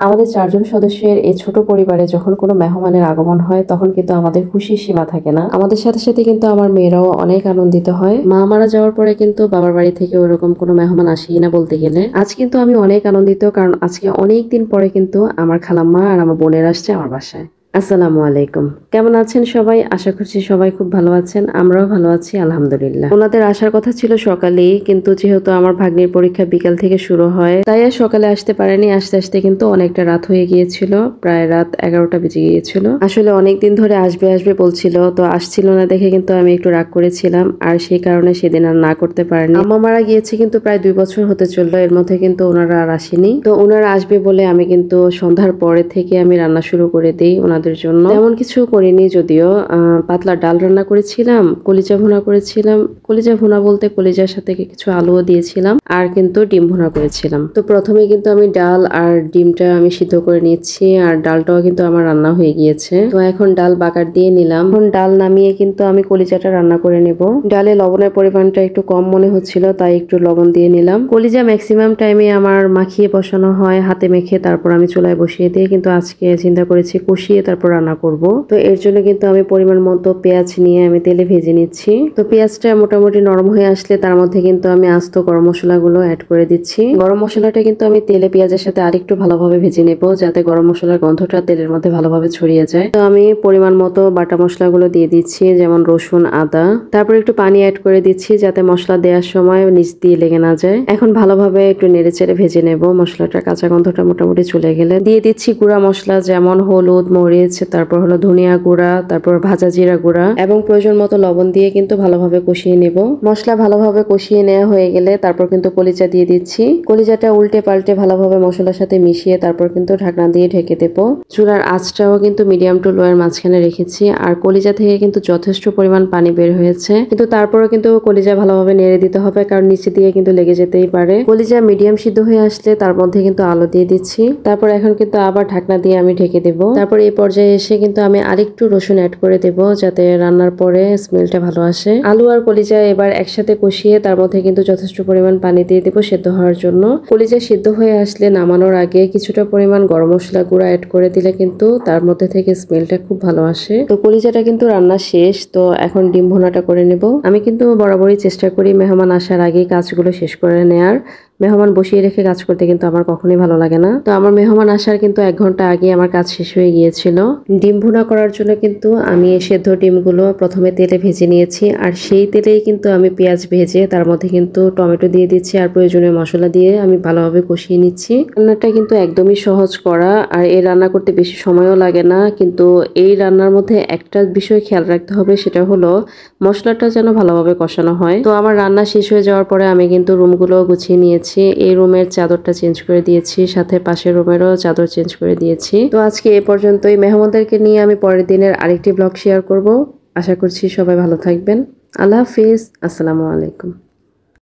আমাদের ৪ জন সদস্যের এই ছোট পরিবারে যখন কোনো মেহমানের আগমন হয় তখন কিন্তু আমাদের খুশির সীমা থাকে না। আমাদের সাথে সাথে কিন্তু আমার মেয়েরাও অনেক আনন্দিত হয়। মা মারা যাওয়ার পরে কিন্তু বাবার বাড়ি থেকে ওরকম কোনো মেহমান আসেই না বলতে গেলে। আজ কিন্তু আমি অনেক আনন্দিত, কারণ আজকে অনেক দিন পরে কিন্তু আমার খালাম্মা আর আমার বোনের আসছে আমার বাসায়। আসসালামু আলাইকুম। কেমন আছেন সবাই? আশা করছি সবাই খুব ভালো আছেন। আমরাও ভালো আছি আলহামদুলিল্লাহ। ওনাদের আসার কথা ছিল সকালেই, কিন্তু যেহেতু আমার ভাগ্নির পরীক্ষা বিকাল থেকে শুরু হয় তাই আর সকালে আসতে পারেনি। আসতে আসতে কিন্তু অনেকটা রাত হয়ে গিয়েছিল, প্রায় রাত 11টা বেজে গিয়েছিল। আসলে অনেকদিন ধরে আসবে আসবে বলছিল, তো আসছিল না দেখে কিন্তু আমি একটু রাগ করেছিলাম, আর সেই কারণে সেদিন আর না করতে পারিনি। আম্মা মারা গিয়েছে কিন্তু প্রায় 2 বছর হতে চললো, এর মধ্যে কিন্তু ওনারা আর আসেনি। তো ওনারা আসবে বলে আমি কিন্তু সন্ধ্যার পরে থেকে আমি রান্না শুরু করে দিই ওনাদের জন্য। তেমন কিছু করিনি যদিও, পাতলা ডাল রান্না করেছিলাম, কলিজা ভুনা করেছিলাম। কলিজা ভুনা বলতে কলিজার সাথে কিছু আলুও দিয়েছিলাম, আর কিন্তু ডিম ভুনা করেছিলাম। তো প্রথমে কিন্তু আমি ডাল আর ডিমটা আমি সিদ্ধ করে নিচ্ছি, আর ডালটাও কিন্তু আমার রান্না হয়ে গিয়েছে। তো এখন ডাল বাগার দিয়ে নিলাম। এখন ডাল নামিয়ে কিন্তু আমি কলিজাটা রান্না করে নেব। ডালে লবণের পরিমাণটা একটু কম মনে হচ্ছিল, তাই একটু লবণ দিয়ে নিলাম। কলিজা ম্যাক্সিমাম টাইমে আমার মাখিয়ে বসানো হয়, হাতে মেখে তারপর আমি চুলায় বসিয়ে দিই, কিন্তু আজকে চিন্তা করেছি কষিয়ে তারপর রান্না করব। তো এর জন্য কিন্তু আমি পরিমাণ মতো পেঁয়াজ নিয়ে আমি তেলে ভেজে নিচ্ছি। তো পেঁয়াজটা মোটামুটি নরম হয়ে আসলে তার মধ্যে কিন্তু আমি আস্ত গরম মশলাগুলো অ্যাড করে দিচ্ছি। গরম মশলাটা কিন্তু আমি তেলে পেঁয়াজের সাথে আরেকটু ভালোভাবে ভেজে নেব, যাতে গরম মশলার গন্ধটা তেলের মধ্যে ভালোভাবে ছড়িয়ে যায়। তো আমি পরিমাণ মতো বাটা মশলাগুলো দিয়ে দিচ্ছি, যেমন রসুন, আদা। তারপর একটু পানি অ্যাড করে দিচ্ছি যাতে মশলা দেওয়ার সময় নিচ দিয়ে লেগে না যায়। এখন ভালোভাবে একটু নেড়েচেড়ে ভেজে নেব। মশলাটার কাঁচা গন্ধটা মোটামুটি চলে গেলে দিয়ে দিচ্ছি গুঁড়া মশলা, যেমন হলুদ, মরিচ, তারপর হলো ধনিয়া গুঁড়া, তারপর ভাজা জিরা গুঁড়া এবং প্রয়োজন মতো লবণ দিয়ে কিন্তু ভালোভাবে কষিয়ে নেব। মশলা ভালোভাবে কষিয়ে নেওয়া হয়ে গেলে তারপর কিন্তু কলিজা দিয়ে দিচ্ছি। কলিজাটা উল্টে পাল্টে ভালোভাবে মশলার সাথে মিশিয়ে তারপর কিন্তু ঢাকনা দিয়ে ঢেকে দেবো। চুলার আঁচটাও কিন্তু মিডিয়াম টু লো এর মাঝখানে রেখেছি। আর কলিজা থেকে কিন্তু যথেষ্ট পরিমাণ পানি বের হয়েছে, কিন্তু তারপরও কিন্তু কলিজা ভালোভাবে নেড়ে দিতে হবে, কারণ নিচে দিয়ে কিন্তু লেগে যেতেই পারে। কলিজা মিডিয়াম সিদ্ধ হয়ে আসলে তার মধ্যে কিন্তু আলু দিয়ে দিচ্ছি। তারপর এখন কিন্তু আবার ঢাকনা দিয়ে আমি ঢেকে দেবো। তারপর এই পর্যায়ে এসে কিন্তু আমি আরেকটু রসুন অ্যাড করে দেব, যাতে রান্নার পরে স্মেলটা ভালো আসে। আলু আর কলিজা এবার একসাথে কষিয়ে তার মধ্যে কিন্তু যথেষ্ট পরিমাণ পানি দিয়ে দেবো সেদ্ধ হওয়ার জন্য। কলিজা সিদ্ধ হয়ে আসলে নামানোর আগে কিছুটা পরিমাণ গরম মশলা গুঁড়া অ্যাড করে দিলে কিন্তু তার মধ্যে থেকে স্মেলটা খুব ভালো আসে। তো কলিজাটা কিন্তু রান্না শেষ। তো এখন ডিম ভুনাটা করে নেব। আমি কিন্তু বরাবরই চেষ্টা করি মেহমান আসার আগেই কাজগুলো শেষ করে নেয়ার। মেহমান বসিয়ে রেখে কাজ করতে কিন্তু আমার কখনোই ভালো লাগে না। তো আমার মেহমান আসার কিন্তু 1 ঘন্টা আগে আমার কাজ শেষ হয়ে গিয়েছিল। ডিম ভুনা করার জন্য কিন্তু আমি সেদ্ধ ডিমগুলো প্রথমে তেলে ভেজে নিয়েছি, আর সেই তেলেই কিন্তু আমি পেঁয়াজ ভেজে তার মধ্যে কিন্তু টমেটো দিয়ে দিচ্ছি, আর প্রয়োজনীয় মশলা দিয়ে আমি ভালোভাবে কষিয়ে নিচ্ছি। রান্নাটা কিন্তু একদমই সহজ করা, আর এই রান্না করতে বেশি সময়ও লাগে না। কিন্তু এই রান্নার মধ্যে একটা বিষয় খেয়াল রাখতে হবে, সেটা হলো মশলাটা যেন ভালোভাবে কষানো হয়। তো আমার রান্না শেষ হয়ে যাওয়ার পরে আমি কিন্তু রুমগুলো গুছিয়ে নিয়েছি। এই রুমের চাদরটা চেঞ্জ করে দিয়েছি, সাথে পাশের রুমেরও চাদর চেঞ্জ করে দিয়েছি। তো আজকে এ পর্যন্তই। মেহমানদেরকে নিয়ে আমি পরের দিনের আরেকটি ব্লগ শেয়ার করব। আশা করছি সবাই ভালো থাকবেন। আল্লাহ হাফিজ। আসসালামু আলাইকুম।